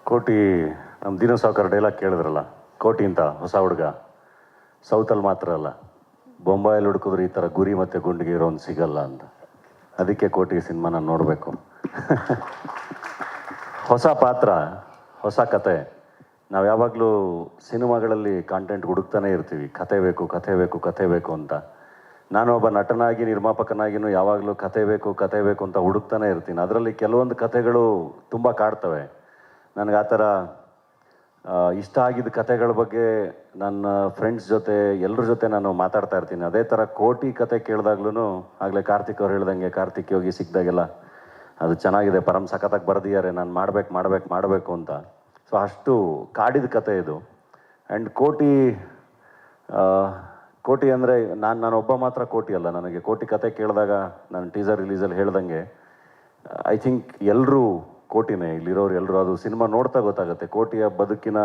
ಕೋಟಿ ನಮ್ಮ ದಿನ ಸಾವ್ಕಾರ ಡೈಲಾಗ್ ಕೇಳಿದ್ರಲ್ಲ, ಕೋಟಿ ಅಂತ ಹೊಸ ಹುಡುಗ ಸೌತಲ್ಲಿ ಮಾತ್ರ ಅಲ್ಲ, ಬೊಂಬಾಯಲ್ಲಿ ಹುಡುಕಿದ್ರೆ ಈ ಥರ ಗುರಿ ಮತ್ತು ಗುಂಡಿಗೆ ಇರೋನು ಸಿಗಲ್ಲ ಅಂತ. ಅದಕ್ಕೆ ಕೋಟಿ ಸಿನಿಮಾನ ನೋಡಬೇಕು. ಹೊಸ ಪಾತ್ರ, ಹೊಸ ಕತೆ. ನಾವು ಯಾವಾಗಲೂ ಸಿನಿಮಾಗಳಲ್ಲಿ ಕಾಂಟೆಂಟ್ ಹುಡುಕ್ತಾನೆ ಇರ್ತೀವಿ, ಕತೆ ಬೇಕು ಕತೆ ಬೇಕು ಕತೆ ಬೇಕು ಅಂತ. ನಾನು ಒಬ್ಬ ನಟನಾಗಿ ನಿರ್ಮಾಪಕನಾಗಿಯೂ ಯಾವಾಗಲೂ ಕತೆ ಬೇಕು ಅಂತ ಹುಡುಕ್ತಾನೆ ಇರ್ತೀನಿ. ಅದರಲ್ಲಿ ಕೆಲವೊಂದು ಕತೆಗಳು ತುಂಬ ಕಾಡ್ತವೆ ನನಗೆ. ಆ ಥರ ಇಷ್ಟ ಆಗಿದ್ದ ಕತೆಗಳ ಬಗ್ಗೆ ನನ್ನ ಫ್ರೆಂಡ್ಸ್ ಜೊತೆ ಎಲ್ಲರ ಜೊತೆ ನಾನು ಮಾತಾಡ್ತಾ ಇರ್ತೀನಿ. ಅದೇ ಥರ ಕೋಟಿ ಕತೆ ಕೇಳಿದಾಗ್ಲೂ, ಆಗಲೇ ಕಾರ್ತಿಕ್ ಅವ್ರು ಹೇಳ್ದಂಗೆ, ಕಾರ್ತಿಕ್ ಯೋಗಿ ಸಿಕ್ಕಿದಾಗೆಲ್ಲ ಅದು ಚೆನ್ನಾಗಿದೆ, ಪರಂ ಸಖತ್ತಾಗಿ ಬರೆದಿದ್ದಾರೆ, ನಾನು ಮಾಡಬೇಕು ಅಂತ. ಸೊ ಅಷ್ಟು ಕಾಡಿದ ಕತೆ ಇದು. ಆ್ಯಂಡ್ ಕೋಟಿ ಅಂದರೆ ನಾನೊಬ್ಬ ಮಾತ್ರ ಕೋಟಿ ಅಲ್ಲ. ನನಗೆ ಕೋಟಿ ಕತೆ ಕೇಳಿದಾಗ ನಾನು ಟೀಸರ್ ರಿಲೀಸಲ್ಲಿ ಹೇಳ್ದಂಗೆ, ಐ ಥಿಂಕ್ ಎಲ್ಲರೂ ಕೋಟಿನೇ, ಇಲ್ಲಿರೋರು ಎಲ್ಲರೂ. ಅದು ಸಿನಿಮಾ ನೋಡ್ತಾ ಗೊತ್ತಾಗುತ್ತೆ. ಕೋಟಿಯ ಬದುಕಿನ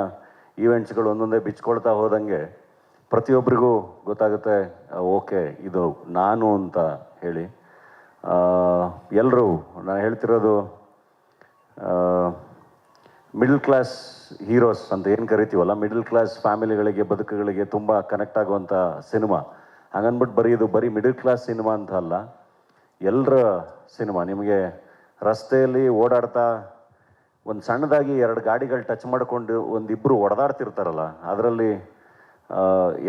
ಈವೆಂಟ್ಸ್ಗಳು ಒಂದೊಂದೇ ಬಿಚ್ಕೊಳ್ತಾ ಹೋದಂಗೆ ಪ್ರತಿಯೊಬ್ಬರಿಗೂ ಗೊತ್ತಾಗುತ್ತೆ, ಓಕೆ ಇದು ನಾನು ಅಂತ ಹೇಳಿ. ಎಲ್ಲರೂ ನಾನು ಹೇಳ್ತಿರೋದು ಮಿಡಲ್ ಕ್ಲಾಸ್ ಹೀರೋಸ್ ಅಂತ ಏನು ಕರಿತೀವಲ್ಲ, ಮಿಡಲ್ ಕ್ಲಾಸ್ ಫ್ಯಾಮಿಲಿಗಳಿಗೆ, ಬದುಕುಗಳಿಗೆ ತುಂಬ ಕನೆಕ್ಟ್ ಆಗುವಂಥ ಸಿನಿಮಾ. ಹಾಗನ್ಬಿಟ್ಟು ಬರೀ ಮಿಡಲ್ ಕ್ಲಾಸ್ ಸಿನಿಮಾ ಅಂತ ಅಲ್ಲ, ಎಲ್ಲರ ಸಿನಿಮಾ. ನಿಮಗೆ ರಸ್ತೆಯಲ್ಲಿ ಓಡಾಡ್ತಾ ಒಂದು ಸಣ್ಣದಾಗಿ 2 ಗಾಡಿಗಳು ಟಚ್ ಮಾಡಿಕೊಂಡು ಒಂದಿಬ್ಬರು ಹೊಡೆದಾಡ್ತಿರ್ತಾರಲ್ಲ, ಅದರಲ್ಲಿ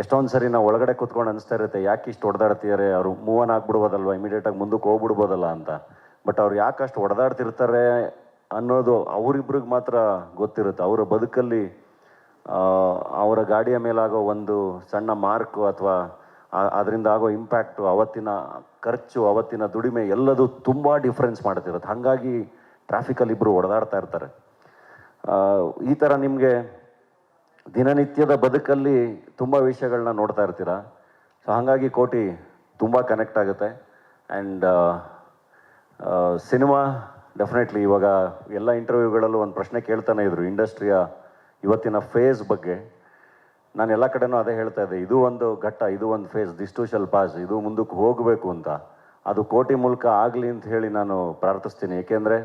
ಎಷ್ಟೊಂದು ಸರಿ ನಾವು ಒಳಗಡೆ ಕೂತ್ಕೊಂಡು ಅನಿಸ್ತಾ ಇರುತ್ತೆ, ಯಾಕೆ ಇಷ್ಟು ಹೊಡೆದಾಡ್ತಿದ್ದಾರೆ, ಅವರು ಮೂವ್ ಆನ್ ಆಗ್ಬಿಡ್ಬೋದಲ್ವ, ಇಮಿಡಿಯೇಟಾಗಿ ಮುಂದಕ್ಕೆ ಹೋಗ್ಬಿಡ್ಬೋದಲ್ಲ ಅಂತ. ಬಟ್ ಅವ್ರು ಯಾಕೆ ಅಷ್ಟು ಹೊಡೆದಾಡ್ತಿರ್ತಾರೆ ಅನ್ನೋದು ಅವರಿಬ್ರಿಗೆ ಮಾತ್ರ ಗೊತ್ತಿರುತ್ತೆ. ಅವರ ಬದುಕಲ್ಲಿ ಅವರ ಗಾಡಿಯ ಮೇಲಾಗೋ ಒಂದು ಸಣ್ಣ ಮಾರ್ಕು ಅಥವಾ ಅದರಿಂದ ಆಗೋ ಇಂಪ್ಯಾಕ್ಟು, ಅವತ್ತಿನ ಖರ್ಚು, ಅವತ್ತಿನ ದುಡಿಮೆ ಎಲ್ಲದೂ ತುಂಬ ಡಿಫ್ರೆನ್ಸ್ ಮಾಡ್ತಿರುತ್ತೆ. ಹಾಗಾಗಿ ಟ್ರಾಫಿಕಲ್ಲಿ ಇಬ್ಬರು ಹೊಡೆದಾಡ್ತಾ ಇರ್ತಾರೆ. ಈ ಥರ ನಿಮಗೆ ದಿನನಿತ್ಯದ ಬದುಕಲ್ಲಿ ತುಂಬ ವಿಷಯಗಳನ್ನ ನೋಡ್ತಾ ಇರ್ತೀರ. ಸೊ ಹಾಗಾಗಿ ಕೋಟಿ ತುಂಬ ಕನೆಕ್ಟ್ ಆಗುತ್ತೆ. ಆ್ಯಂಡ್ ಸಿನಿಮಾ ಡೆಫಿನೆಟ್ಲಿ ಇವಾಗ ಎಲ್ಲ ಇಂಟರ್ವ್ಯೂಗಳಲ್ಲೂ ಒಂದು ಪ್ರಶ್ನೆ ಕೇಳ್ತಾನೆ ಇದ್ರು, ಇಂಡಸ್ಟ್ರಿಯ ಇವತ್ತಿನ ಫೇಸ್ ಬಗ್ಗೆ. ನಾನು ಎಲ್ಲ ಕಡೆನೂ ಅದೇ ಹೇಳ್ತಾ ಇದ್ದೆ, ಇದು ಒಂದು ಘಟ್ಟ, ಇದು ಒಂದು phase, this too shall pass, ಇದು ಮುಂದಕ್ಕೆ ಹೋಗಬೇಕು ಅಂತ. ಅದು ಕೋಟಿ ಮೂಲಕ ಆಗಲಿ ಅಂತ ಹೇಳಿ ನಾನು ಪ್ರಾರ್ಥಿಸ್ತೀನಿ. ಏಕೆಂದರೆ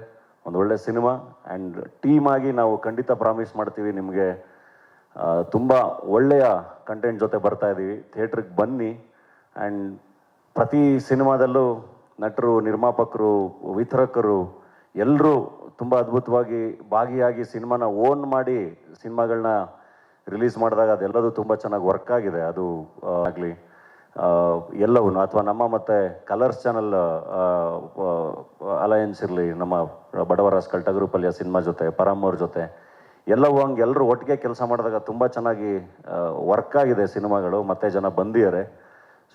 ಒಂದು ಒಳ್ಳೆ ಸಿನಿಮಾ ಆ್ಯಂಡ್ ಟೀಮ್ ಆಗಿ ನಾವು ಖಂಡಿತ ಪ್ರಾಮಿಸ್ ಮಾಡ್ತೀವಿ ನಿಮಗೆ ತುಂಬ ಒಳ್ಳೆಯ ಕಂಟೆಂಟ್ ಜೊತೆ ಬರ್ತಾ ಇದ್ದೀವಿ. ಥಿಯೇಟ್ರಿಗೆ ಬನ್ನಿ. ಆ್ಯಂಡ್ ಪ್ರತಿ ಸಿನಿಮಾದಲ್ಲೂ ನಟರು, ನಿರ್ಮಾಪಕರು, ವಿತರಕರು ಎಲ್ಲರೂ ತುಂಬ ಅದ್ಭುತವಾಗಿ ಭಾಗಿಯಾಗಿ ಸಿನಿಮಾನ ಓನ್ ಮಾಡಿ ಸಿನಿಮಾಗಳನ್ನ ರಿಲೀಸ್ ಮಾಡಿದಾಗ ಅದೆಲ್ಲದೂ ತುಂಬ ಚೆನ್ನಾಗಿ ವರ್ಕ್ ಆಗಿದೆ. ಅದು ಆಗಲಿ ಎಲ್ಲವೂ, ಅಥವಾ ನಮ್ಮ ಮತ್ತು ಕಲರ್ಸ್ ಚಾನಲ್ ಅಲಯನ್ಸ್ ಇರಲಿ, ನಮ್ಮ ಬಡವರಾಸ್ ಕಲ್ಟಗರು ಸಿನಿಮಾ ಜೊತೆ, ಪರಮ್ ಅವ್ರ ಜೊತೆ ಎಲ್ಲವೂ ಹಂಗೆ ಎಲ್ಲರೂ ಒಟ್ಟಿಗೆ ಕೆಲಸ ಮಾಡಿದಾಗ ತುಂಬ ಚೆನ್ನಾಗಿ ವರ್ಕ್ ಆಗಿದೆ ಸಿನಿಮಾಗಳು, ಮತ್ತೆ ಜನ ಬಂದಿದ್ದಾರೆ.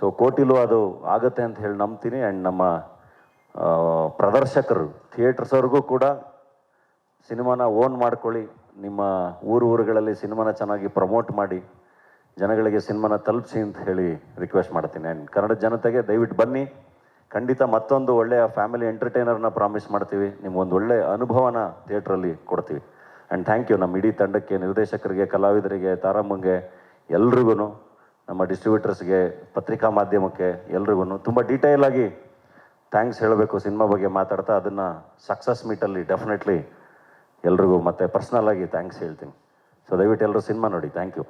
ಸೊ ಕೋಟಿಲೂ ಅದು ಆಗುತ್ತೆ ಅಂತ ಹೇಳಿ ನಂಬ್ತೀನಿ. ಆ್ಯಂಡ್ ನಮ್ಮ ಪ್ರದರ್ಶಕರು, ಥಿಯೇಟರ್ಸವ್ರಿಗೂ ಕೂಡ ಸಿನಿಮಾನ ಓನ್ ಮಾಡ್ಕೊಳ್ಳಿ, ನಿಮ್ಮ ಊರುಗಳಲ್ಲಿ ಸಿನಿಮಾನ ಚೆನ್ನಾಗಿ ಪ್ರಮೋಟ್ ಮಾಡಿ, ಜನಗಳಿಗೆ ಸಿನಿಮಾನ ತಲುಪಿಸಿ ಅಂತ ಹೇಳಿ ರಿಕ್ವೆಸ್ಟ್ ಮಾಡ್ತೀನಿ. ಆ್ಯಂಡ್ ಕನ್ನಡ ಜನತೆಗೆ ದಯವಿಟ್ಟು ಬನ್ನಿ. ಖಂಡಿತ ಮತ್ತೊಂದು ಒಳ್ಳೆಯ ಫ್ಯಾಮಿಲಿ ಎಂಟರ್ಟೈನರ್ನ ಪ್ರಾಮಿಸ್ ಮಾಡ್ತೀವಿ. ನಿಮ್ಗೊಂದು ಒಳ್ಳೆಯ ಅನುಭವನ ಥಿಯೇಟ್ರಲ್ಲಿ ಕೊಡ್ತೀವಿ. ಆ್ಯಂಡ್ ಥ್ಯಾಂಕ್ ಯು ನಮ್ಮ ಇಡೀ ತಂಡಕ್ಕೆ, ನಿರ್ದೇಶಕರಿಗೆ, ಕಲಾವಿದರಿಗೆ, ತಾರಮ್ಮಂಗೆ, ಎಲ್ರಿಗೂ, ನಮ್ಮ ಡಿಸ್ಟ್ರಿಬ್ಯೂಟರ್ಸ್ಗೆ, ಪತ್ರಿಕಾ ಮಾಧ್ಯಮಕ್ಕೆ ಎಲ್ರಿಗೂ ತುಂಬ ಡೀಟೇಲ್ ಆಗಿ ಥ್ಯಾಂಕ್ಸ್ ಹೇಳಬೇಕು ಸಿನಿಮಾ ಬಗ್ಗೆ ಮಾತಾಡ್ತಾ. ಅದನ್ನು ಸಕ್ಸಸ್ ಮೀಟಲ್ಲಿ ಡೆಫಿನೆಟ್ಲಿ ಎಲ್ರಿಗೂ ಮತ್ತೆ ಪರ್ಸ್ನಲ್ ಆಗಿ ಥ್ಯಾಂಕ್ಸ್ ಹೇಳ್ತೀನಿ. ಸೊ ದಯವಿಟ್ಟು ಎಲ್ಲರೂ ಸಿನಿಮಾ ನೋಡಿ. Thank you.